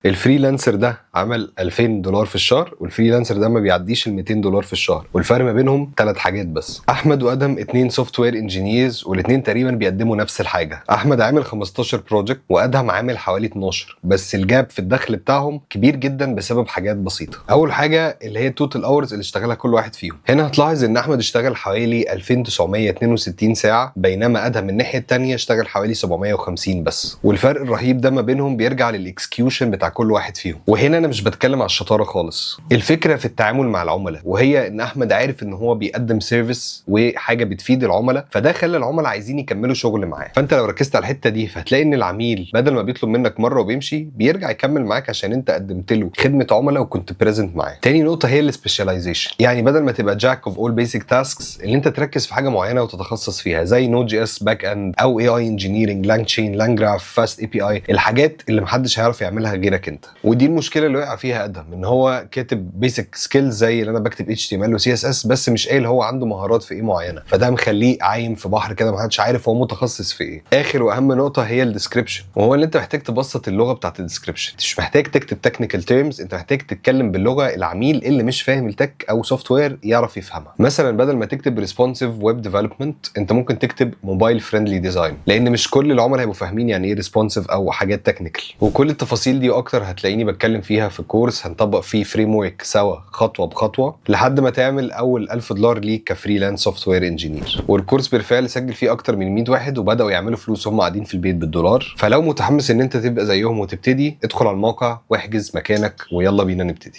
الفريلانسر ده عمل $2000 في الشهر، والفريلانسر ده ما بيعديش ال $200 في الشهر، والفرق ما بينهم 3 حاجات بس. احمد وادهم 2 سوفت وير انجينيرز، والاثنين تقريبا بيقدموا نفس الحاجه. احمد عامل 15 بروجكت وادهم عامل حوالي 12، بس الجاب في الدخل بتاعهم كبير جدا بسبب حاجات بسيطه. اول حاجه اللي هي التوتال اورز اللي اشتغلها كل واحد فيهم. هنا هتلاحظ ان احمد اشتغل حوالي 2962 ساعه، بينما ادهم من الناحيه الثانيه اشتغل حوالي 750 بس. والفرق الرهيب ده ما بينهم بيرجع للاكسكيوشن بتاع كل واحد فيهم. وهنا انا مش بتكلم على الشطاره خالص، الفكره في التعامل مع العملاء، وهي ان احمد عارف ان هو بيقدم سيرفيس وحاجه بتفيد العملاء، فده خلى العملاء عايزين يكملوا شغل معاه. فانت لو ركزت على الحته دي فهتلاقي ان العميل بدل ما بيطلب منك مره وبيمشي بيرجع يكمل معاك عشان انت قدمت له خدمه عملاء وكنت بريزنت معاه. تاني نقطه هي السبيشاليزيشن، يعني بدل ما تبقى جاك اوف اول بيسك تاسكس، اللي انت تركز في حاجه معينه وتتخصص فيها، زي نود جي اس باك اند او اي اي انجينيرنج، لانج تشين، لانجراف، فاست اي بي اي، الحاجات اللي محدش هيعرف يعملها غيرك انت. ودي المشكله اللي وقع فيها ادهم، ان هو كاتب بيسك سكيلز زي اللي انا بكتب اتش تي ام ال وسي اس اس، بس مش قايل هو عنده مهارات في ايه معينه، فده مخليه عايم في بحر كده محدش عارف هو متخصص في ايه. اخر واهم نقطه هي الديسكريبشن، وهو اللي انت محتاج تبسط اللغه بتاعت الديسكريبشن. مش محتاج تكتب تكنيكال تيرمز، انت محتاج تتكلم باللغه العميل اللي مش فاهم التك او سوفت وير يعرف يفهمها. مثلا بدل ما تكتب ريسبونسيف ويب ديفلوبمنت، انت ممكن تكتب موبايل فريندلي ديزاين، لان مش كل العملاء هيبقوا فاهمين يعني ايه ريسبونسيف او حاجات تكنيكال. وكل التفاصيل دي واكتر هتلاقيني بتكلم فيها في كورس هنطبق فيه فريم ورك سوا خطوه بخطوه لحد ما تعمل اول $1000 ليك كفريلانس سوفت وير انجينير. والكورس بالفعل سجل فيه اكتر من 100 واحد وبداوا يعملوا فلوس هم قاعدين في البيت بالدولار. فلو متحمس ان انت تبقى زيهم وتبتدي، ادخل على الموقع واحجز مكانك ويلا بينا نبتدي.